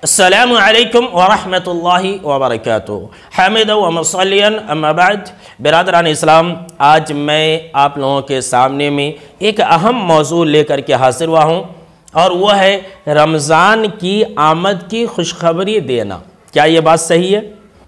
السلام علیکم ورحمۃ اللہ وبرکاتہ حامدا و مصلیا اما بعد۔ برادران اسلام، آج میں آپ لوگوں کے سامنے میں ایک اہم موضوع لے کر کے حاضر ہوا ہوں، اور وہ ہے رمضان کی آمد کی خوشخبری دینا۔ کیا یہ بات صحیح ہے؟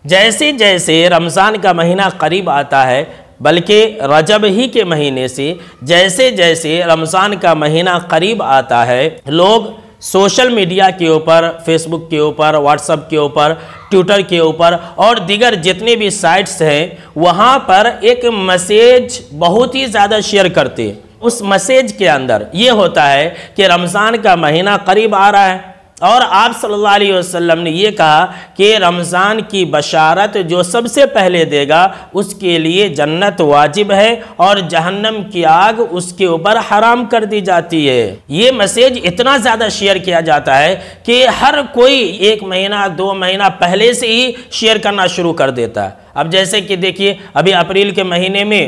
جیسے جیسے رمضان کا مہینہ قریب آتا ہے، بلکہ رجب ہی کے مہینے سے جیسے جیسے رمضان کا مہینہ قریب آتا ہے، لوگ سوشل میڈیا کے اوپر، فیس بک کے اوپر، واٹس ایپ کے اوپر، ٹویٹر کے اوپر اور دیگر جتنے بھی سائٹس ہیں، وہاں پر ایک میسیج بہت ہی زیادہ شیئر کرتے ہیں۔ اس میسیج کے اندر یہ ہوتا ہے کہ رمضان کا مہینہ قریب آ رہا ہے، اور آپ صلی اللہ علیہ وسلم نے یہ کہا کہ رمضان کی بشارت جو سب سے پہلے دے گا اس کے لیے جنت واجب ہے اور جہنم کی آگ اس کے اوپر حرام کر دی جاتی ہے۔ یہ میسیج اتنا زیادہ شیئر کیا جاتا ہے کہ ہر کوئی 1 مہینہ 2 مہینہ پہلے سے ہی شیئر کرنا شروع کر دیتا ہے۔ اب جیسے کہ دیکھیے، ابھی اپریل کے مہینے میں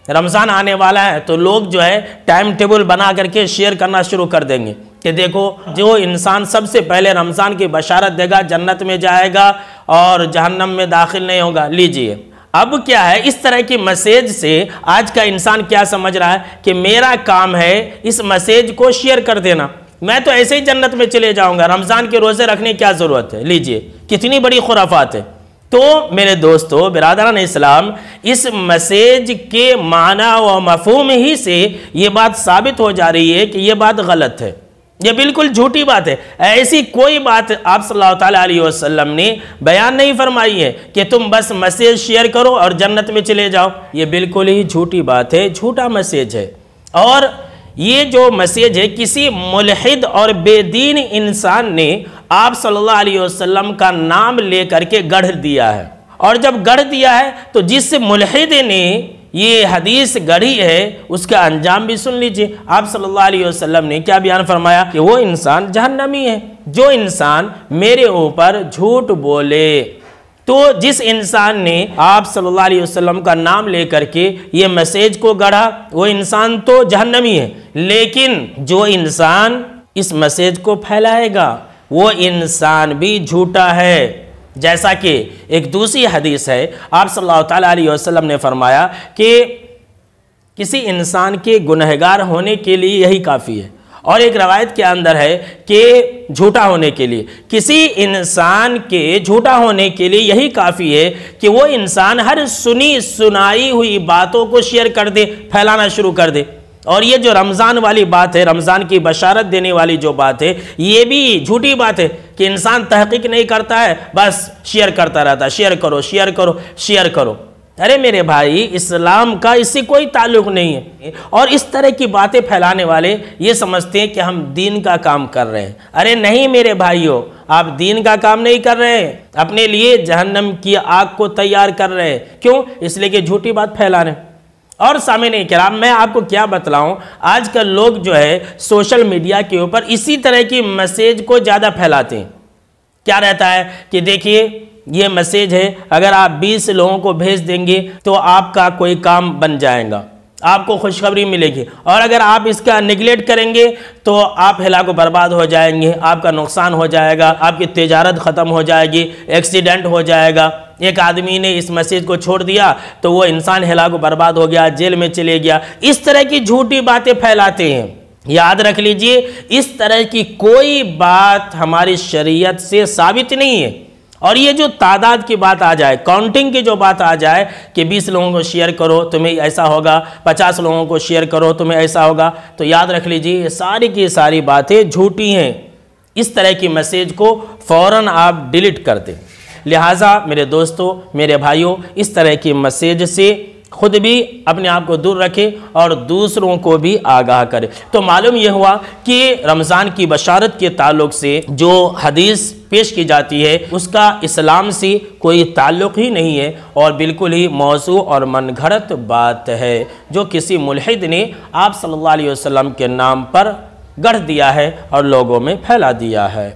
رمضان آنے والا ہے، تو لوگ جو ہے ٹائم ٹیبل بنا کر کے شیئر کرنا شروع کر دیں گے کہ دیکھو، جو انسان سب سے پہلے رمضان کی بشارت دے گا جنت میں جائے گا اور جہنم میں داخل نہیں ہوگا۔ لیجئے، اب کیا ہے، اس طرح کی میسیج سے آج کا انسان کیا سمجھ رہا ہے کہ میرا کام ہے اس میسیج کو شیئر کر دینا، میں تو ایسے ہی جنت میں چلے جاؤں گا، رمضان کے روزے رکھنے کیا ضرورت ہے۔ لیجئے، کتنی بڑی خرافات ہے۔ تو میرے دوستو، برادران اسلام، اس میسیج کے معنی و مفہوم ہی سے یہ بات ثابت ہو جا رہی ہے کہ یہ بات غلط ہے، یہ بالکل جھوٹی بات ہے۔ ایسی کوئی بات آپ صلی اللہ علیہ وسلم نے بیان نہیں فرمائی ہے کہ تم بس میسیج شیئر کرو اور جنت میں چلے جاؤ۔ یہ بالکل ہی جھوٹی بات ہے، جھوٹا میسیج ہے، اور یہ جو میسیج ہے کسی ملحد اور بے دین انسان نے آپ صلی اللہ علیہ وسلم کا نام لے کر کے گڑھ دیا ہے، اور جب گڑھ دیا ہے تو جس ملحد نے یہ حدیث گڑھی ہے اس کا انجام بھی سن لیجئے۔ آپ صلی اللہ علیہ وسلم نے کیا بیان فرمایا کہ وہ انسان جہنمی ہے جو انسان میرے اوپر جھوٹ بولے۔ تو جس انسان نے آپ صلی اللہ علیہ وسلم کا نام لے کر کے یہ میسیج کو گڑھا، وہ انسان تو جہنمی ہے، لیکن جو انسان اس میسیج کو پھیلائے گا وہ انسان بھی جھوٹا ہے۔ جیسا کہ ایک دوسری حدیث ہے، آپ صلی اللہ علیہ وسلم نے فرمایا کہ کسی انسان کے گنہگار ہونے کے لیے یہی کافی ہے، اور ایک روایت کے اندر ہے کہ جھوٹا ہونے کے لیے، کسی انسان کے جھوٹا ہونے کے لیے یہی کافی ہے کہ وہ انسان ہر سنی سنائی ہوئی باتوں کو شیئر کر دے، پھیلانا شروع کر دے۔ اور یہ جو رمضان والی بات ہے، رمضان کی بشارت دینے والی جو بات ہے، یہ بھی جھوٹی بات ہے کہ انسان تحقیق نہیں کرتا ہے، بس شیئر کرتا رہتا ہے، شیئر کرو، شیئر کرو، شیئر کرو۔ ارے میرے بھائی، اسلام کا اس سے کوئی تعلق نہیں ہے، اور اس طرح کی باتیں پھیلانے والے یہ سمجھتے ہیں کہ ہم دین کا کام کر رہے ہیں۔ ارے نہیں میرے بھائیوں، آپ دین کا کام نہیں کر رہے ہیں، اپنے لیے جہنم کی آگ کو تیار کر رہے ہیں۔ کیوں؟ اس لیے کہ جھوٹی بات پھیلا رہے ہیں۔ اور سامعین کرام، میں آپ کو کیا بتلاؤں، آج کل لوگ جو ہے سوشل میڈیا کے اوپر اسی طرح کی میسیج کو زیادہ پھیلاتے ہیں۔ کیا رہتا ہے کہ دیکھیے، یہ میسیج ہے، اگر آپ 20 لوگوں کو بھیج دیں گے تو آپ کا کوئی کام بن جائے گا، آپ کو خوشخبری ملے گی، اور اگر آپ اس کا نیگلیکٹ کریں گے تو آپ ہلاک و برباد ہو جائیں گے، آپ کا نقصان ہو جائے گا، آپ کی تجارت ختم ہو جائے گی، ایکسیڈنٹ ہو جائے گا۔ ایک آدمی نے اس میسیج کو چھوڑ دیا تو وہ انسان ہلاک و برباد ہو گیا، جیل میں چلے گیا۔ اس طرح کی جھوٹی باتیں پھیلاتے ہیں۔ یاد رکھ لیجئے، اس طرح کی کوئی بات ہماری شریعت سے ثابت نہیں ہے، اور یہ جو تعداد کی بات آ جائے، کاؤنٹنگ کی جو بات آ جائے کہ 20 لوگوں کو شیئر کرو تمہیں ایسا ہوگا، 50 لوگوں کو شیئر کرو تمہیں ایسا ہوگا، تو یاد رکھ لیجئے یہ ساری کی ساری باتیں جھوٹی ہیں۔ اس طرح کی میسیج کو فوراً آپ ڈیلیٹ کر دیں۔ لہٰذا میرے دوستو، میرے بھائیوں، اس طرح کی میسیج سے خود بھی اپنے آپ کو دور رکھے اور دوسروں کو بھی آگاہ کرے۔ تو معلوم یہ ہوا کہ رمضان کی بشارت کے تعلق سے جو حدیث پیش کی جاتی ہے اس کا اسلام سے کوئی تعلق ہی نہیں ہے، اور بالکل ہی موضوع اور من گھڑت بات ہے جو کسی ملحد نے آپ صلی اللہ علیہ وسلم کے نام پر گڑھ دیا ہے اور لوگوں میں پھیلا دیا ہے۔